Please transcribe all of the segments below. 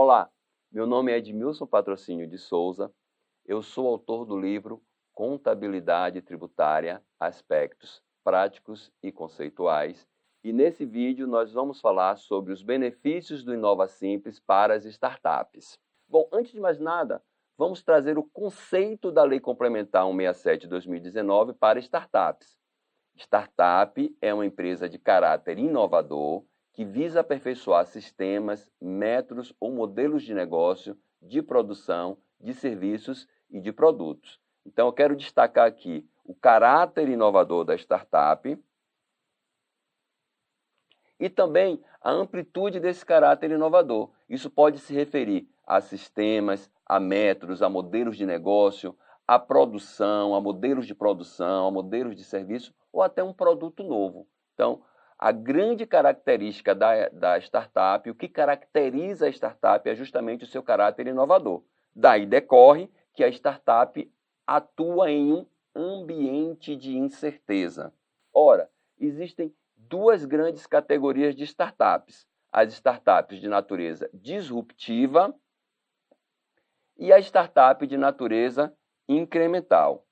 Olá, meu nome é Edmilson Patrocínio de Souza, eu sou autor do livro Contabilidade Tributária, Aspectos Práticos e Conceituais, e nesse vídeo nós vamos falar sobre os benefícios do Inova Simples para as startups. Bom, antes de mais nada, vamos trazer o conceito da Lei Complementar 167/2019 para startups. Startup é uma empresa de caráter inovador que visa aperfeiçoar sistemas, métodos ou modelos de negócio, de produção, de serviços e de produtos. Então, eu quero destacar aqui o caráter inovador da startup e também a amplitude desse caráter inovador. Isso pode se referir a sistemas, a métodos, a modelos de negócio, a produção, a modelos de produção, a modelos de serviço ou até um produto novo. Então, a grande característica da startup, o que caracteriza a startup é justamente o seu caráter inovador. Daí decorre que a startup atua em um ambiente de incerteza. Ora, existem duas grandes categorias de startups. As startups de natureza disruptiva e a startup de natureza incremental.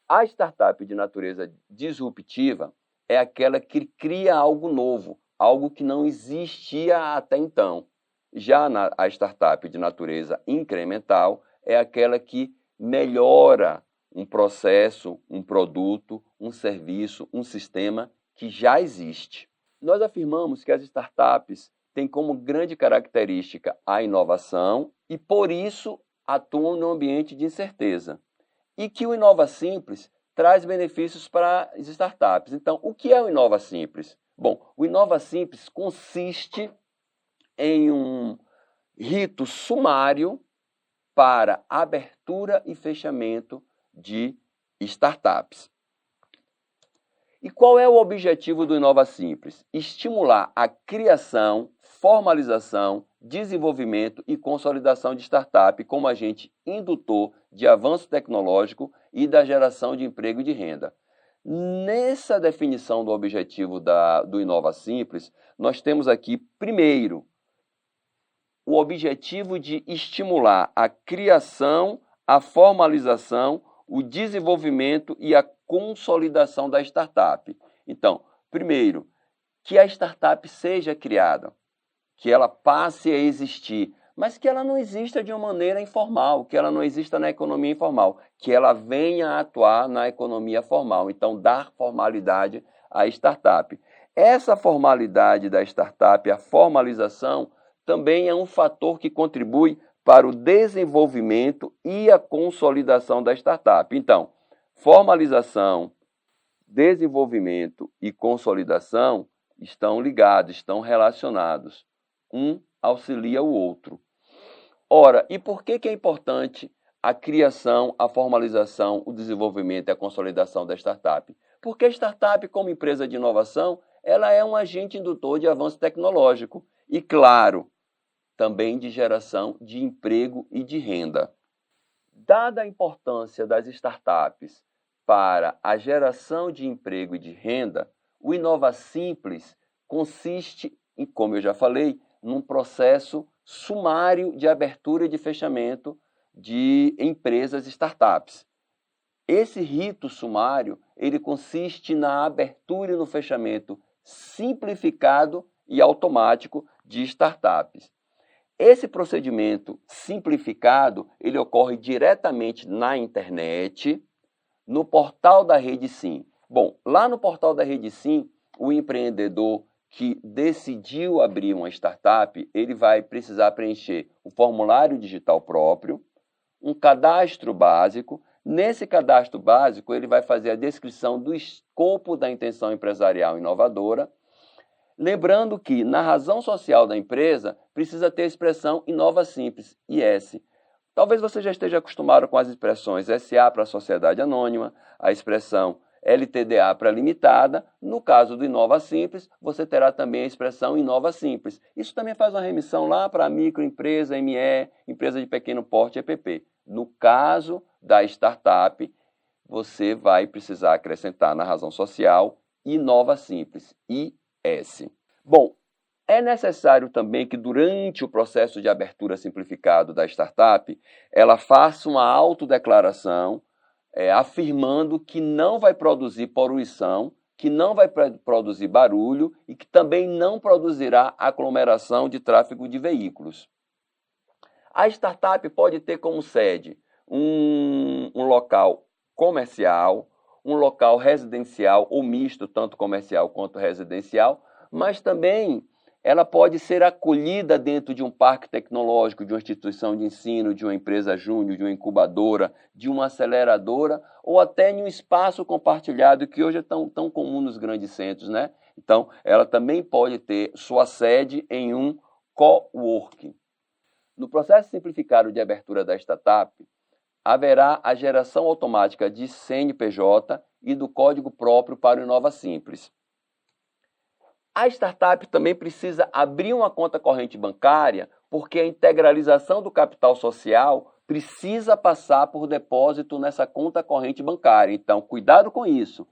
A startup de natureza disruptiva é aquela que cria algo novo, algo que não existia até então. Já a startup de natureza incremental é aquela que melhora um processo, um produto, um serviço, um sistema que já existe. Nós afirmamos que as startups têm como grande característica a inovação e, por isso, atuam no ambiente de incerteza. E que o Inova Simples traz benefícios para as startups. Então, o que é o Inova Simples? Bom, o Inova Simples consiste em um rito sumário para abertura e fechamento de startups. E qual é o objetivo do Inova Simples? Estimular a criação, formalização, desenvolvimento e consolidação de startup como agente indutor de avanço tecnológico e da geração de emprego e de renda. Nessa definição do objetivo do Inova Simples, nós temos aqui, primeiro, o objetivo de estimular a criação, a formalização, o desenvolvimento e a consolidação da startup. Então, primeiro, que a startup seja criada, que ela passe a existir, mas que ela não exista de uma maneira informal, que ela não exista na economia informal, que ela venha a atuar na economia formal. Então, dar formalidade à startup. Essa formalidade da startup, a formalização, também é um fator que contribui para o desenvolvimento e a consolidação da startup. Então, formalização, desenvolvimento e consolidação estão ligados, estão relacionados. Um auxilia o outro. Ora, e por que é importante a criação, a formalização, o desenvolvimento e a consolidação da startup? Porque a startup, como empresa de inovação, ela é um agente indutor de avanço tecnológico e, claro, também de geração de emprego e de renda. Dada a importância das startups para a geração de emprego e de renda, o Inova Simples consiste, como eu já falei, num processo sumário de abertura e de fechamento de empresas startups. Esse rito sumário, ele consiste na abertura e no fechamento simplificado e automático de startups. Esse procedimento simplificado, ele ocorre diretamente na internet, no portal da Rede Sim. Bom, lá no portal da Rede Sim, o empreendedor que decidiu abrir uma startup, ele vai precisar preencher um formulário digital próprio, um cadastro básico. Nesse cadastro básico, ele vai fazer a descrição do escopo da intenção empresarial inovadora, lembrando que, na razão social da empresa, precisa ter a expressão Inova Simples, IS. Talvez você já esteja acostumado com as expressões SA para Sociedade Anônima, a expressão LTDA para Limitada. No caso do Inova Simples, você terá também a expressão Inova Simples. Isso também faz uma remissão lá para a microempresa, ME, empresa de pequeno porte, EPP. No caso da startup, você vai precisar acrescentar na razão social Inova Simples, IS. Bom, É necessário também que durante o processo de abertura simplificado da startup, ela faça uma autodeclaração afirmando que não vai produzir poluição, que não vai produzir barulho e que também não produzirá aglomeração de tráfego de veículos. A startup pode ter como sede um local comercial, um local residencial ou misto, tanto comercial quanto residencial, mas também ela pode ser acolhida dentro de um parque tecnológico, de uma instituição de ensino, de uma empresa júnior, de uma incubadora, de uma aceleradora, ou até em um espaço compartilhado, que hoje é tão comum nos grandes centros, né? Então, ela também pode ter sua sede em um coworking. No processo simplificado de abertura da startup, haverá a geração automática de CNPJ e do código próprio para o Inova Simples. A startup também precisa abrir uma conta corrente bancária, porque a integralização do capital social precisa passar por depósito nessa conta corrente bancária. Então, cuidado com isso.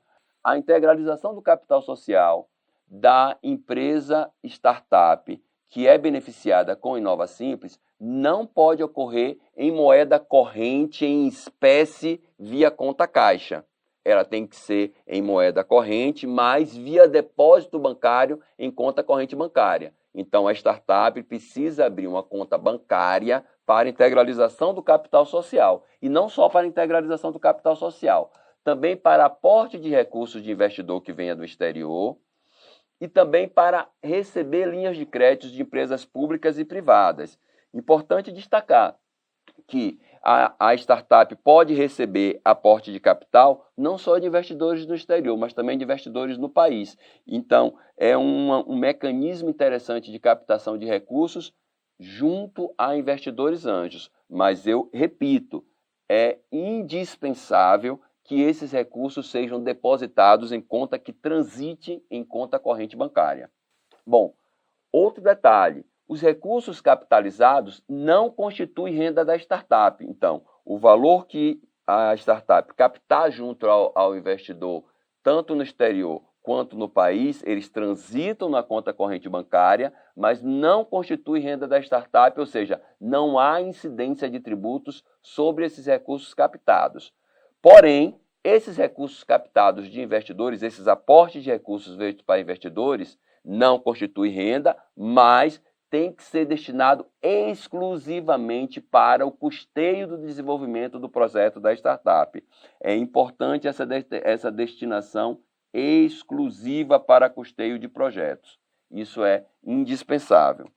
A integralização do capital social da empresa startup que é beneficiada com o Inova Simples não pode ocorrer em moeda corrente, em espécie, via conta caixa. Ela tem que ser em moeda corrente, mas via depósito bancário em conta corrente bancária. Então, a startup precisa abrir uma conta bancária para integralização do capital social. E não só para integralização do capital social, também para aporte de recursos de investidor que venha do exterior e também para receber linhas de créditos de empresas públicas e privadas. Importante destacar que a startup pode receber aporte de capital não só de investidores no exterior, mas também de investidores no país. Então, é um mecanismo interessante de captação de recursos junto a investidores anjos. Mas eu repito, é indispensável que esses recursos sejam depositados em conta que transite em conta corrente bancária. Bom, outro detalhe. Os recursos capitalizados não constituem renda da startup. Então, o valor que a startup captar junto ao investidor, tanto no exterior quanto no país, eles transitam na conta corrente bancária, mas não constitui renda da startup, ou seja, não há incidência de tributos sobre esses recursos captados. Porém, esses recursos captados de investidores, esses aportes de recursos feitos para investidores, não constituem renda, mas tem que ser destinado exclusivamente para o custeio do desenvolvimento do projeto da startup. É importante essa destinação exclusiva para custeio de projetos. Isso é indispensável.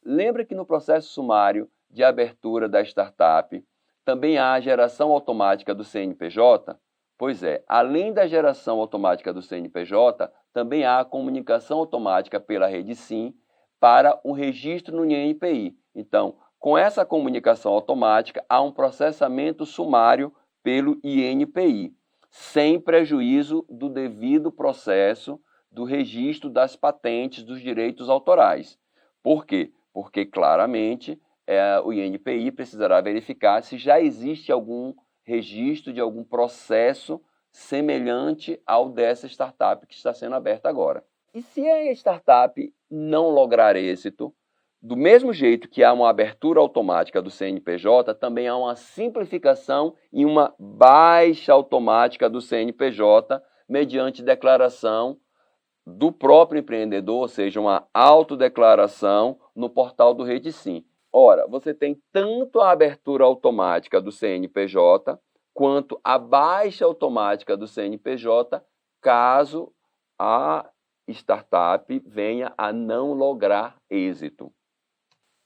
Lembra que no processo sumário de abertura da startup também há a geração automática do CNPJ? Pois é, além da geração automática do CNPJ, também há a comunicação automática pela rede SIM para o registro no INPI. Então, com essa comunicação automática, há um processamento sumário pelo INPI, sem prejuízo do devido processo do registro das patentes dos direitos autorais. Por quê? Porque, claramente, o INPI precisará verificar se já existe algum registro de algum processo semelhante ao dessa startup que está sendo aberta agora. E se a startup não lograr êxito, do mesmo jeito que há uma abertura automática do CNPJ, também há uma simplificação e uma baixa automática do CNPJ mediante declaração do próprio empreendedor, ou seja, uma autodeclaração no portal do RedeSim. Ora, você tem tanto a abertura automática do CNPJ quanto a baixa automática do CNPJ, caso a startup venha a não lograr êxito.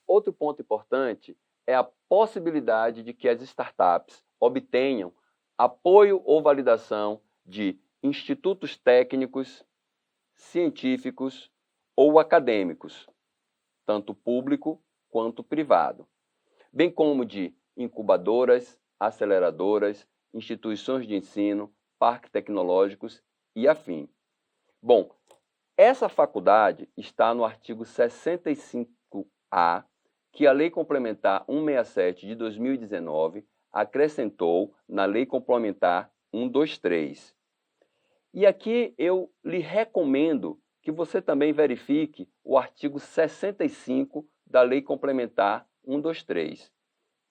Outro ponto importante é a possibilidade de que as startups obtenham apoio ou validação de institutos técnicos, científicos ou acadêmicos, tanto público quanto privado, bem como de incubadoras, aceleradoras, instituições de ensino, parques tecnológicos e afim. Bom, essa faculdade está no artigo 65A, que a Lei Complementar 167 de 2019 acrescentou na Lei Complementar 123. E aqui eu lhe recomendo que você também verifique o artigo 65 da Lei Complementar 123.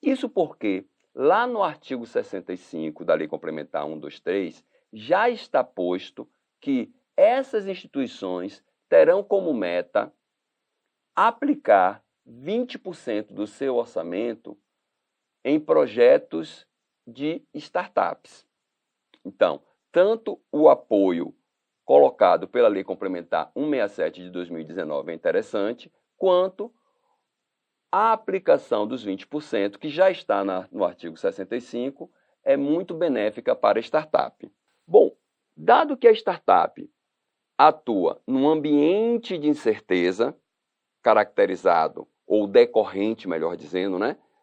Isso porque, lá no artigo 65 da Lei Complementar 123, já está posto que essas instituições terão como meta aplicar 20% do seu orçamento em projetos de startups. Então, tanto o apoio colocado pela Lei Complementar 167 de 2019 é interessante, quanto a aplicação dos 20%, que já está no artigo 65, é muito benéfica para a startup. Bom, dado que a startup atua num ambiente de incerteza, caracterizado, ou decorrente, melhor dizendo,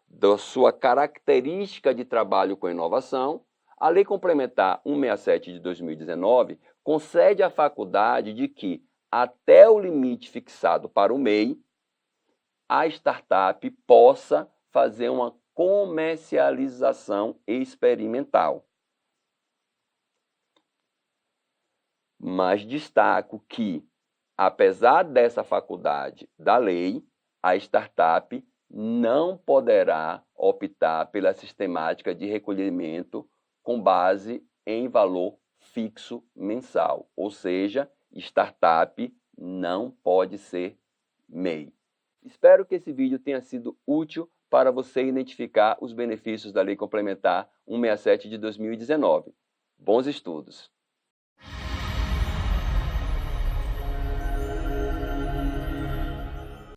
da sua característica de trabalho com inovação, a Lei Complementar 167 de 2019 concede a faculdade de que, até o limite fixado para o MEI, a startup possa fazer uma comercialização experimental. Mas destaco que, apesar dessa faculdade da lei, a startup não poderá optar pela sistemática de recolhimento com base em valor fixo mensal, ou seja, startup não pode ser MEI. Espero que esse vídeo tenha sido útil para você identificar os benefícios da Lei Complementar 167 de 2019. Bons estudos!